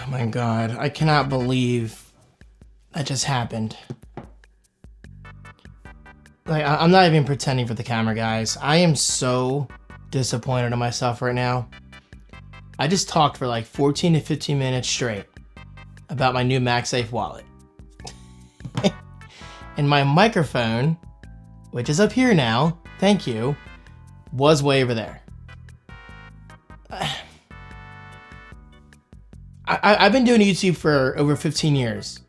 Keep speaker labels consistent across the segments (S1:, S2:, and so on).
S1: Oh my god, I cannot believe that just happened. Like, I'm not even pretending for the camera, guys. I am so disappointed in myself right now. I just talked for like 14 to 15 minutes straight about my new MagSafe wallet. And my microphone, which is up here now, thank you, was way over there. I've been doing YouTube for over 15 years,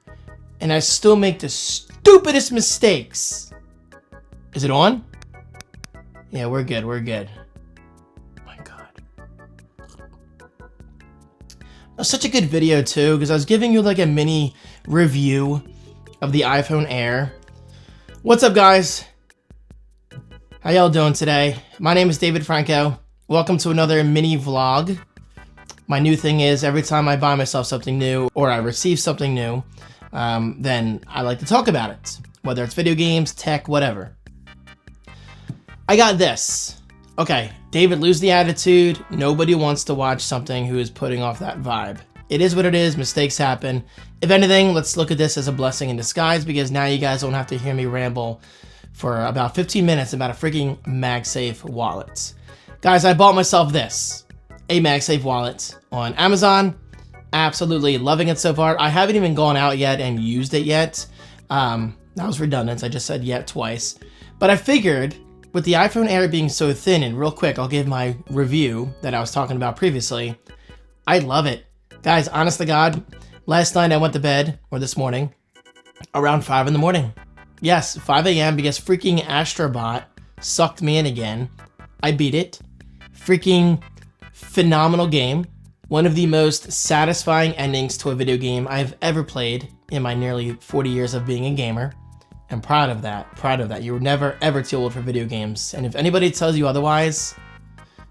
S1: and I still make the stupidest mistakes. Is it on? Yeah, we're good, we're good. My god. That was such a good video too, because I was giving you like a mini review of the iPhone Air. What's up, guys? How y'all doing today? My name is David Franco. Welcome to another mini vlog. My new thing is every time I buy myself something new or I receive something new, then I like to talk about it, whether it's video games, tech, whatever. I got this. Okay, David, lose the attitude. Nobody wants to watch something who is putting off that vibe. It is what it is. Mistakes happen. If anything, let's look at this as a blessing in disguise, because now you guys don't have to hear me ramble for about 15 minutes about a freaking MagSafe wallet. Guys, I bought myself this, a MagSafe wallet on Amazon. Absolutely loving it so far. I haven't even gone out yet and used it yet. That was redundant. I just said yet twice. But I figured with the iPhone Air being so thin, and real quick, I'll give my review that I was talking about previously. I love it. Guys, honest to God, last night I went to bed, or this morning, around 5 in the morning. Yes, 5 a.m. because freaking Astrobot sucked me in again. I beat it. Freaking phenomenal game. One of the most satisfying endings to a video game I've ever played in my nearly 40 years of being a gamer. I'm proud of that. Proud of that. You're never ever too old for video games. And if anybody tells you otherwise,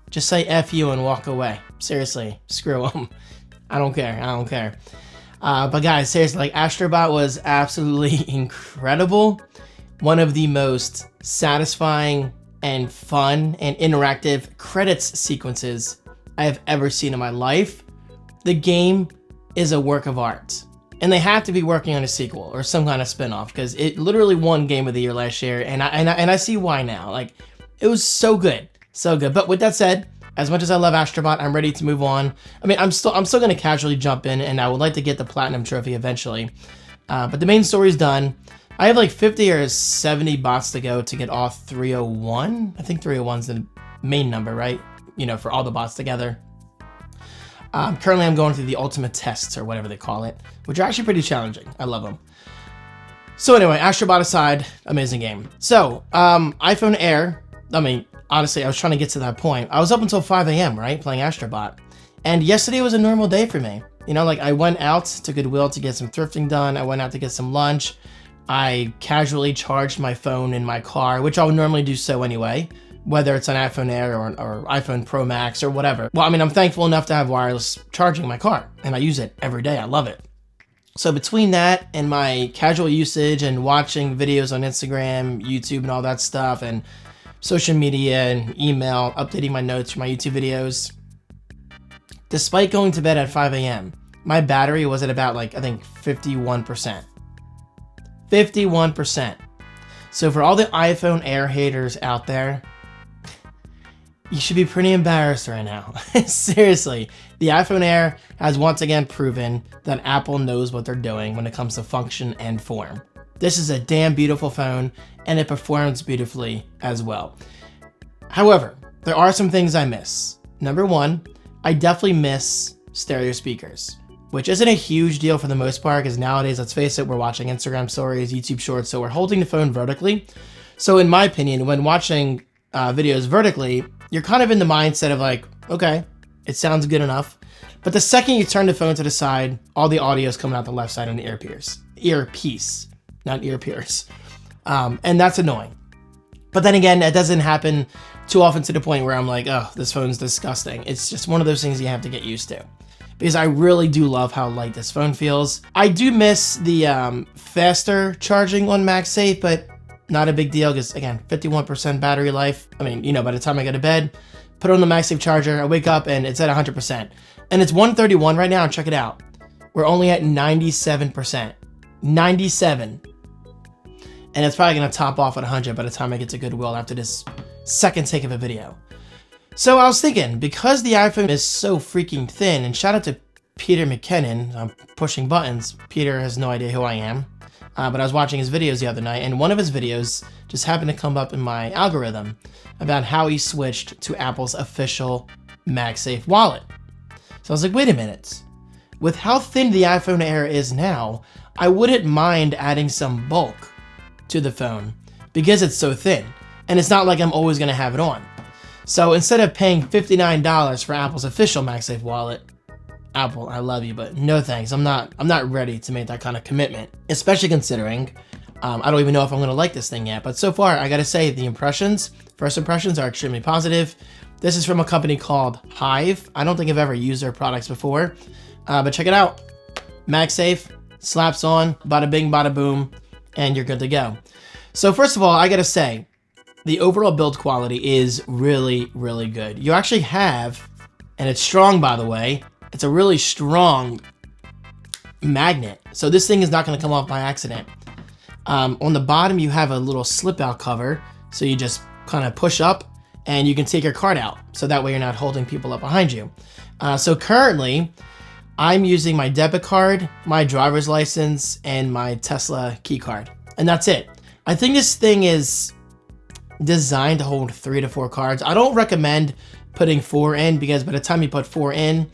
S1: just say F you and walk away. Seriously, screw them. I don't care. I don't care. But guys, seriously, like Astrobot was absolutely incredible. One of the most satisfying and fun and interactive credits sequences I have ever seen in my life. The game is a work of art. And they have to be working on a sequel or some kind of spin-off, because it literally won Game of the Year last year, and I see why now. Like, it was so good. So good. But with that said, as much as I love Astrobot, I'm ready to move on. I mean, I'm still going to casually jump in, and I would like to get the Platinum Trophy eventually. But the main story's done. I have like 50 or 70 bots to go to get all 301. I think 301's the main number, right? You know, for all the bots together. Currently, I'm going through the ultimate tests, or whatever they call it, which are actually pretty challenging. I love them. So anyway, Astrobot aside, amazing game. So, iPhone Air, I mean, honestly, I was trying to get to that point. I was up until 5 a.m., right, playing Astrobot. And yesterday was a normal day for me. You know, like I went out to Goodwill to get some thrifting done. I went out to get some lunch. I casually charged my phone in my car, which I would normally do so anyway, whether it's an iPhone Air or iPhone Pro Max or whatever. Well, I mean, I'm thankful enough to have wireless charging in my car, and I use it every day. I love it. So between that and my casual usage and watching videos on Instagram, YouTube, and all that stuff, and social media and email, updating my notes for my YouTube videos, despite going to bed at 5 a.m., my battery was at about, like, I think 51%. 51%. So for all the iPhone Air haters out there, you should be pretty embarrassed right now. Seriously, the iPhone Air has once again proven that Apple knows what they're doing when it comes to function and form. This is a damn beautiful phone, and it performs beautifully as well. However, there are some things I miss. Number one, I definitely miss stereo speakers, which isn't a huge deal for the most part, because nowadays, let's face it, we're watching Instagram stories, YouTube shorts, so we're holding the phone vertically. So in my opinion, when watching videos vertically, you're kind of in the mindset of like, okay, it sounds good enough. But the second you turn the phone to the side, all the audio is coming out the left side on the earpiece, not ear pierce. And that's annoying. But then again, that doesn't happen too often to the point where I'm like, oh, this phone's disgusting. It's just one of those things you have to get used to, because I really do love how light this phone feels. I do miss the faster charging on MagSafe, but not a big deal, because again, 51% battery life. I mean, you know, by the time I go to bed, put on the MagSafe charger, I wake up and it's at 100%. And it's 131 right now, and check it out. We're only at 97%. 97. And it's probably gonna top off at 100 by the time I get to Goodwill after this second take of a video. So I was thinking, because the iPhone is so freaking thin, and shout out to Peter McKinnon, I'm pushing buttons. Peter has no idea who I am. But I was watching his videos the other night, and one of his videos just happened to come up in my algorithm about how he switched to Apple's official MagSafe wallet. So I was like, wait a minute. With how thin the iPhone Air is now, I wouldn't mind adding some bulk to the phone because it's so thin. And it's not like I'm always gonna have it on. So instead of paying $59 for Apple's official MagSafe wallet, Apple, I love you, but no thanks. I'm not ready to make that kind of commitment, especially considering I don't even know if I'm gonna like this thing yet. But so far, I gotta say the first impressions are extremely positive. This is from a company called Hive. I don't think I've ever used their products before, but check it out. MagSafe, slaps on, bada bing, bada boom, and you're good to go. So first of all, I gotta say, the overall build quality is really, really good. You actually have, and it's strong by the way, it's a really strong magnet. So this thing is not gonna come off by accident. On the bottom, you have a little slip out cover. So you just kind of push up and you can take your card out. So that way you're not holding people up behind you. So currently, I'm using my debit card, my driver's license, and my Tesla key card. And that's it. I think this thing is designed to hold 3 to 4 cards. I don't recommend putting 4 in because by the time you put 4 in,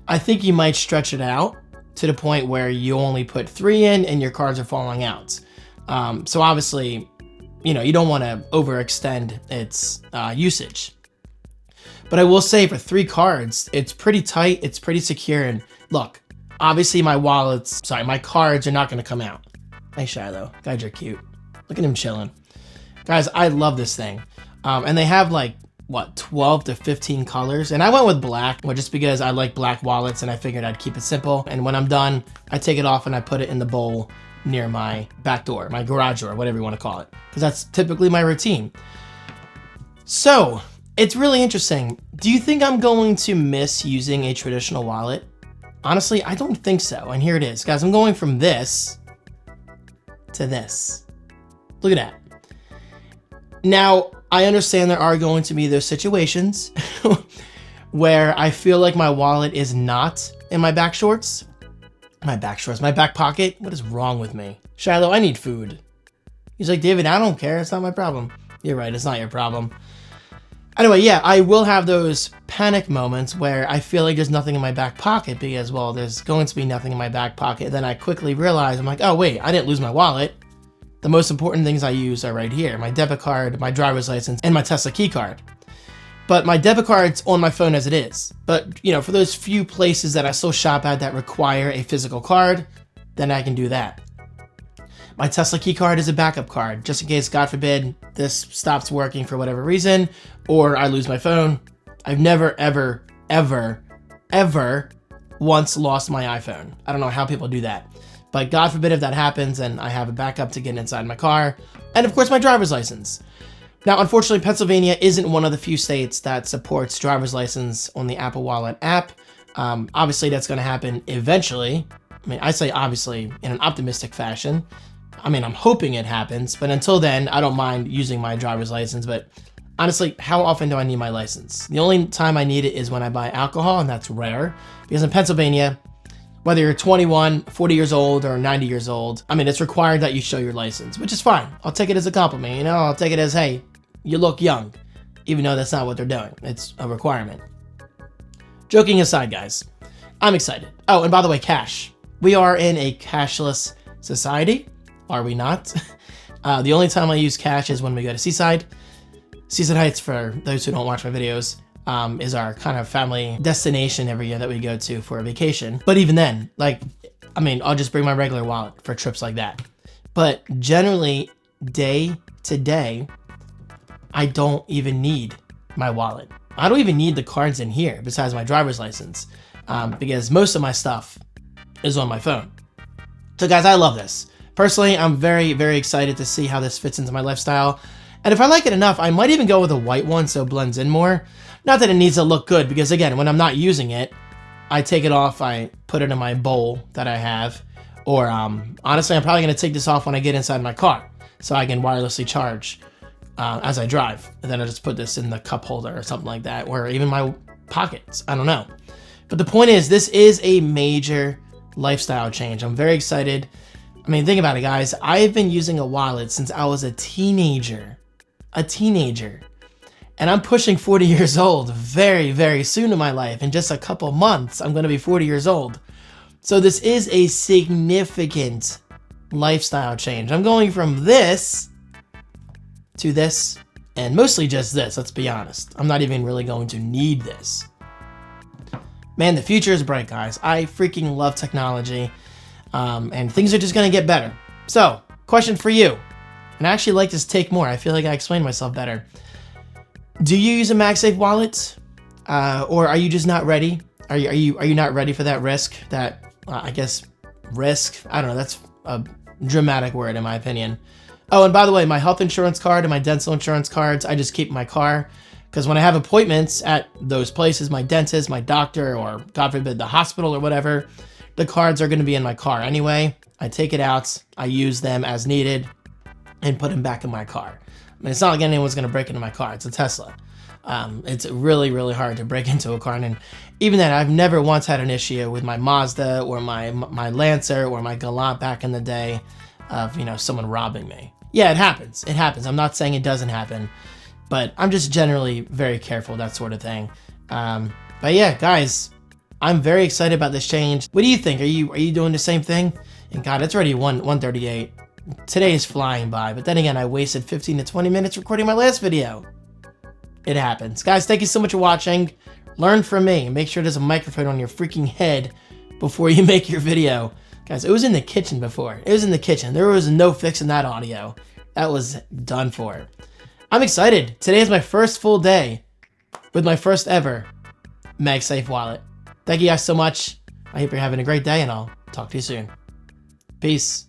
S1: I think you might stretch it out to the point where you only put 3 in and your cards are falling out. So obviously, you know, you don't want to overextend its usage. But I will say for 3 cards, it's pretty tight, it's pretty secure, and look, obviously my cards are not going to come out. Hey Shiloh, guys are cute. Look at him chilling. Guys, I love this thing. And they have like, what, 12 to 15 colors. And I went with black, just because I like black wallets and I figured I'd keep it simple. And when I'm done, I take it off and I put it in the bowl near my back door, my garage door, whatever you want to call it. Because that's typically my routine. So, it's really interesting. Do you think I'm going to miss using a traditional wallet? Honestly, I don't think so. And here it is. Guys, I'm going from this to this. Look at that. Now, I understand there are going to be those situations where I feel like my wallet is not in my back shorts. My back pocket? What is wrong with me? Shiloh, I need food. He's like, David, I don't care. It's not my problem. You're right. It's not your problem. Anyway, yeah, I will have those panic moments where I feel like there's nothing in my back pocket because, well, there's going to be nothing in my back pocket. Then I quickly realize, I'm like, oh, wait, I didn't lose my wallet. The most important things I use are right here. My debit card, my driver's license, and my Tesla key card. But my debit card's on my phone as it is. But, you know, for those few places that I still shop at that require a physical card, then I can do that. My Tesla key card is a backup card, just in case, God forbid, this stops working for whatever reason, or I lose my phone. I've never, ever, ever, ever once lost my iPhone. I don't know how people do that. But God forbid if that happens, and I have a backup to get inside my car. And of course, my driver's license. Now, unfortunately, Pennsylvania isn't one of the few states that supports driver's license on the Apple Wallet app. Obviously, that's going to happen eventually. I mean, I say obviously in an optimistic fashion. I mean, I'm hoping it happens. But until then, I don't mind using my driver's license. But honestly, how often do I need my license? The only time I need it is when I buy alcohol, and that's rare. Because in Pennsylvania, whether you're 21, 40 years old, or 90 years old, I mean, it's required that you show your license, which is fine. I'll take it as a compliment, you know? I'll take it as, hey, you look young, even though that's not what they're doing. It's a requirement. Joking aside, guys, I'm excited. Oh, and by the way, cash. We are in a cashless society, are we not? The only time I use cash is when we go to Seaside. Seaside Heights, for those who don't watch my videos, is our kind of family destination every year that we go to for a vacation. But even then, like, I mean, I'll just bring my regular wallet for trips like that. But generally, day to day, I don't even need my wallet. I don't even need the cards in here besides my driver's license, because most of my stuff is on my phone. So guys, I love this. Personally, I'm very, very excited to see how this fits into my lifestyle. And if I like it enough, I might even go with a white one so it blends in more. Not that it needs to look good, because again, when I'm not using it, I take it off, I put it in my bowl that I have, or honestly, I'm probably going to take this off when I get inside my car so I can wirelessly charge as I drive. And then I just put this in the cup holder or something like that, or even my pockets. I don't know. But the point is, this is a major lifestyle change. I'm very excited. I mean, think about it, guys. I've been using a wallet since I was a teenager. And I'm pushing 40 years old very, very soon in my life. In just a couple months, I'm going to be 40 years old. So this is a significant lifestyle change. I'm going from this to this, and mostly just this, let's be honest. I'm not even really going to need this. Man, the future is bright, guys. I freaking love technology, and things are just going to get better. So, question for you, and I actually like this take more. I feel like I explained myself better. Do you use a MagSafe wallet, or are you just not ready? Are you not ready for that risk? That I guess risk. I don't know. That's a dramatic word in my opinion. Oh, and by the way, my health insurance card and my dental insurance cards, I just keep in my car. Because when I have appointments at those places, my dentist, my doctor, or God forbid, the hospital or whatever, the cards are going to be in my car anyway. I take it out, I use them as needed, and put them back in my car. I mean, it's not like anyone's going to break into my car. It's a Tesla. It's really, really hard to break into a car. And even then, I've never once had an issue with my Mazda or my Lancer or my Galant back in the day of, someone robbing me. Yeah, it happens. It happens. I'm not saying it doesn't happen. But I'm just generally very careful, that sort of thing. But yeah, guys, I'm very excited about this change. What do you think? Are you doing the same thing? And God, it's already 1:38. Today is flying by. But then again, I wasted 15 to 20 minutes recording my last video. It happens. Guys, thank you so much for watching. Learn from me. Make sure there's a microphone on your freaking head before you make your video. Guys, it was in the kitchen before. It was in the kitchen. There was no fixing that audio. That was done for. I'm excited. Today is my first full day with my first ever MagSafe wallet. Thank you guys so much. I hope you're having a great day, and I'll talk to you soon. Peace.